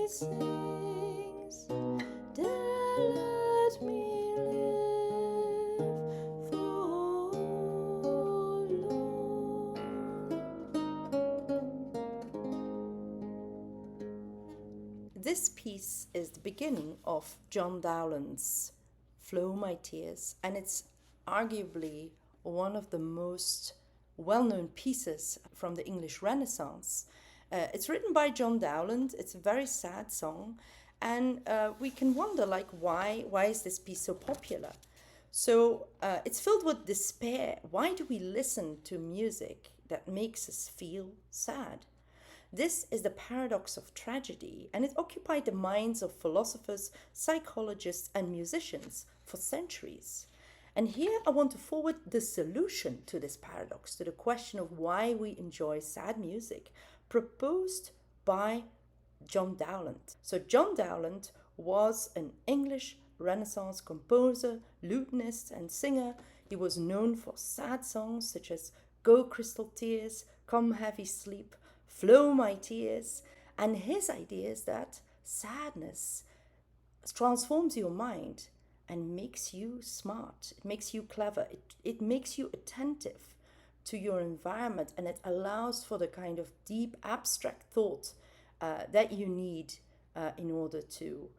sings, then let me live forlorn. This piece is the beginning of John Dowland's Flow My Tears, and it's arguably one of the most well-known pieces from the English Renaissance. It's written by John Dowland. It's a very sad song, and we can wonder, like, why is this piece so popular? So it's filled with despair. Why do we listen to music that makes us feel sad? This is the paradox of tragedy, and it occupied the minds of philosophers, psychologists, and musicians for centuries. And here I want to forward the solution to this paradox, to the question of why we enjoy sad music, proposed by John Dowland. So John Dowland was an English Renaissance composer, lutenist, and singer. He was known for sad songs such as Go Crystal Tears, Come Heavy Sleep, Flow My Tears, and his idea is that sadness transforms your mind and makes you smart, it makes you clever, it makes you attentive to your environment, and it allows for the kind of deep abstract thought that you need in order to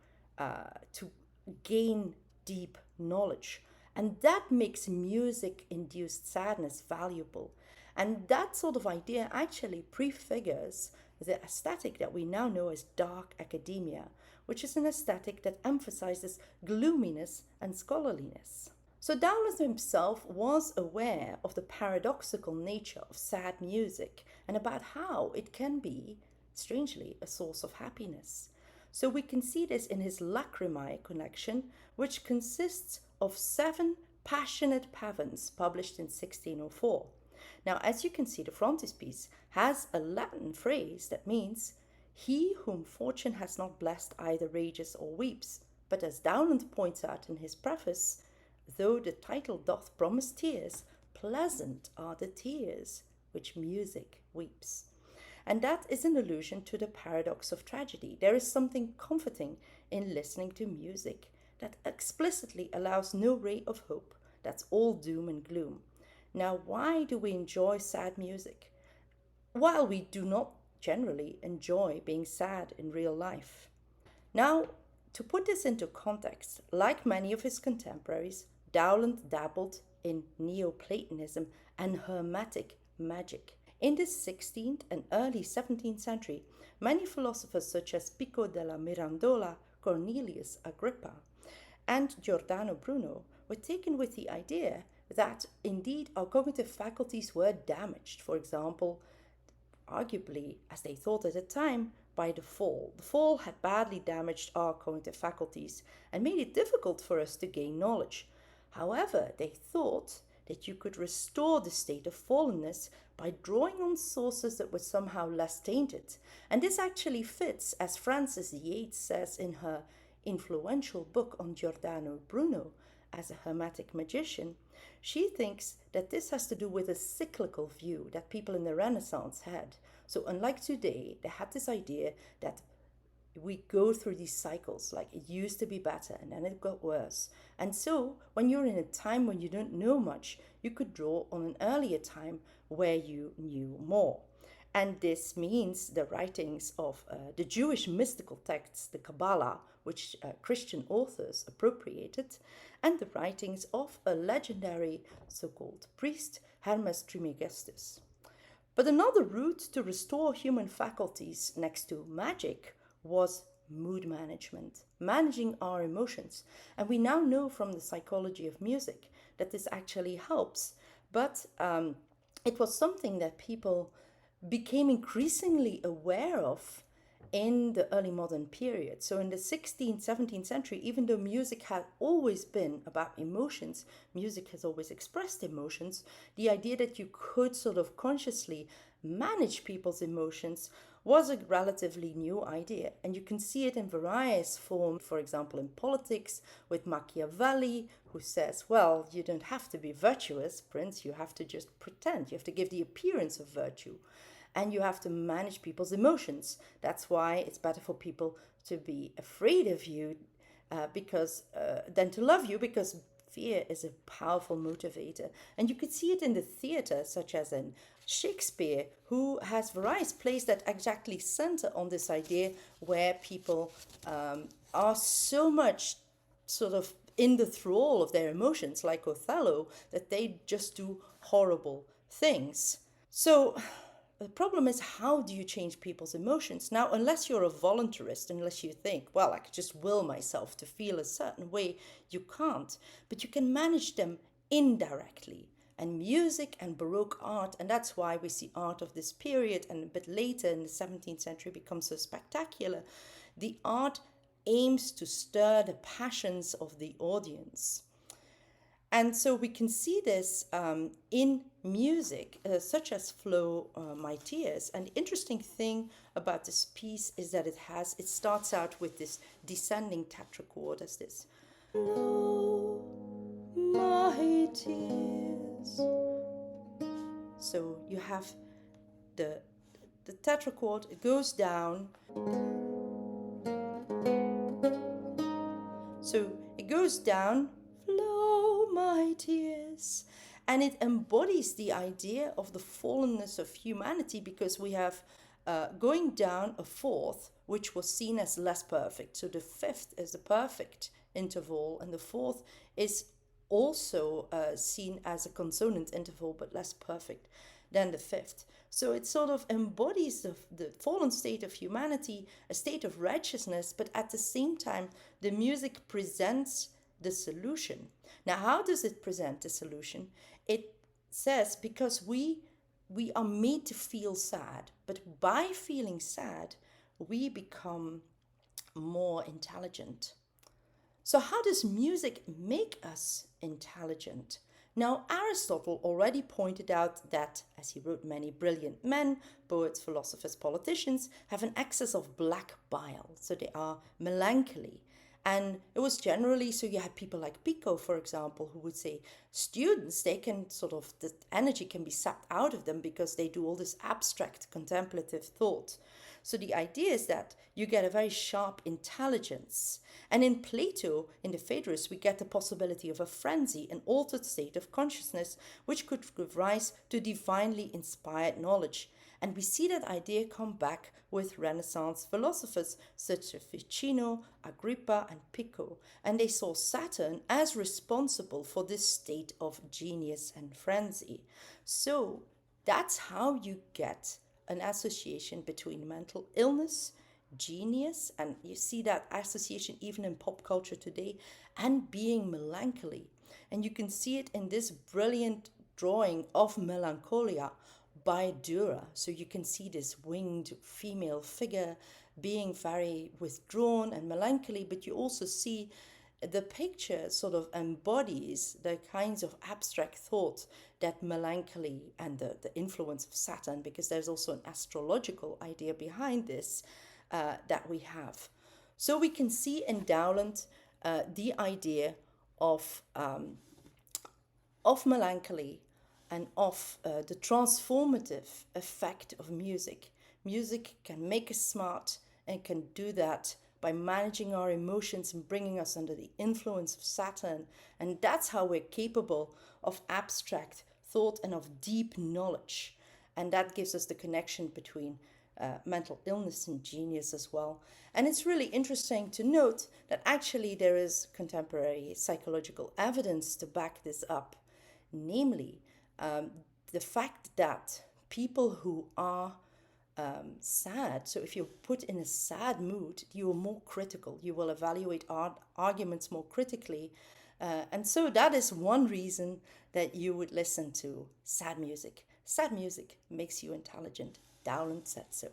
gain deep knowledge. And that makes music-induced sadness valuable. And that sort of idea actually prefigures the aesthetic that we now know as dark academia, which is an aesthetic that emphasizes gloominess and scholarliness. So Dowland himself was aware of the paradoxical nature of sad music and about how it can be, strangely, a source of happiness. So we can see this in his Lacrimae collection, which consists of 7 passionate pavans published in 1604. Now, as you can see, the frontispiece has a Latin phrase that means, "He whom fortune has not blessed either rages or weeps." But as Dowland points out in his preface, though the title doth promise tears, pleasant are the tears which music weeps. And that is an allusion to the paradox of tragedy. There is something comforting in listening to music that explicitly allows no ray of hope, that's all doom and gloom. Now, why do we enjoy sad music? While we do not generally enjoy being sad in real life. Now, to put this into context, like many of his contemporaries, Dowland dabbled in neo-platonism and hermetic magic. In the 16th and early 17th century, many philosophers such as Pico della Mirandola, Cornelius Agrippa, and Giordano Bruno were taken with the idea that indeed our cognitive faculties were damaged, for example, arguably, as they thought at the time, by the fall. The fall had badly damaged our cognitive faculties and made it difficult for us to gain knowledge. However, they thought that you could restore the state of fallenness by drawing on sources that were somehow less tainted. And this actually fits, as Frances Yates says in her influential book on Giordano Bruno as a hermetic magician. She thinks that this has to do with a cyclical view that people in the Renaissance had. So unlike today, they had this idea that we go through these cycles, like it used to be better and then it got worse. And so when you're in a time when you don't know much, you could draw on an earlier time where you knew more. And this means the writings of the Jewish mystical texts, the Kabbalah, which Christian authors appropriated, and the writings of a legendary so-called priest, Hermes Trismegistus. But another route to restore human faculties next to magic was mood management, managing our emotions. And we now know from the psychology of music that this actually helps. But it was something that people became increasingly aware of in the early modern period. So in the 16th, 17th century, even though music had always been about emotions, music has always expressed emotions, the idea that you could sort of consciously manage people's emotions was a relatively new idea. And you can see it in various forms, for example, in politics with Machiavelli, who says, well, you don't have to be virtuous, Prince, you have to just pretend, you have to give the appearance of virtue. and you have to manage people's emotions. That's why it's better for people to be afraid of you because than to love you, because fear is a powerful motivator. And you could see it in the theater, such as in Shakespeare, who has various plays that exactly center on this idea where people are so much sort of in the thrall of their emotions, like Othello, that they just do horrible things. So the problem is, how do you change people's emotions? Now, unless you're a voluntarist, unless you think, well, I could just will myself to feel a certain way, you can't. But you can manage them indirectly. And music and Baroque art, and that's why we see art of this period and a bit later in the 17th century becomes so spectacular. The art aims to stir the passions of the audience. And so we can see this in music, such as Flow My Tears. And the interesting thing about this piece is that it starts out with this descending tetrachord as this. Flow my tears. So you have the tetrachord, it goes down. So it goes down, flow my tears. And it embodies the idea of the fallenness of humanity, because we have going down a fourth, which was seen as less perfect. So the fifth is the perfect interval, and the fourth is also seen as a consonant interval, but less perfect than the fifth. So it sort of embodies the fallen state of humanity, a state of righteousness, but at the same time, the music presents the solution. Now, how does it present the solution? It says, because we are made to feel sad, but by feeling sad, we become more intelligent. So, how does music make us intelligent? Now, Aristotle already pointed out that, as he wrote, many brilliant men, poets, philosophers, politicians, have an excess of black bile, so they are melancholy. And it was generally, so you had people like Pico, for example, who would say students, they can sort of, the energy can be sapped out of them because they do all this abstract contemplative thought. So the idea is that you get a very sharp intelligence. And in Plato, in the Phaedrus, we get the possibility of a frenzy, an altered state of consciousness, which could give rise to divinely inspired knowledge. And we see that idea come back with Renaissance philosophers such as Ficino, Agrippa, and Pico. And they saw Saturn as responsible for this state of genius and frenzy. So that's how you get an association between mental illness, genius, and you see that association even in pop culture today, and being melancholy. And you can see it in this brilliant drawing of Melancholia by Dürer. So you can see this winged female figure being very withdrawn and melancholy, but you also see the picture sort of embodies the kinds of abstract thought that melancholy and the influence of Saturn, because there's also an astrological idea behind this that we have. So we can see in Dowland the idea of melancholy and of the transformative effect of music. Music can make us smart and can do that by managing our emotions and bringing us under the influence of Saturn. And that's how we're capable of abstract thought and of deep knowledge. And that gives us the connection between mental illness and genius as well. And it's really interesting to note that actually there is contemporary psychological evidence to back this up. Namely, the fact that people who are sad, so if you're put in a sad mood, you are more critical. You will evaluate arguments more critically. And so that is one reason that you would listen to sad music. Sad music makes you intelligent. Dowland said so.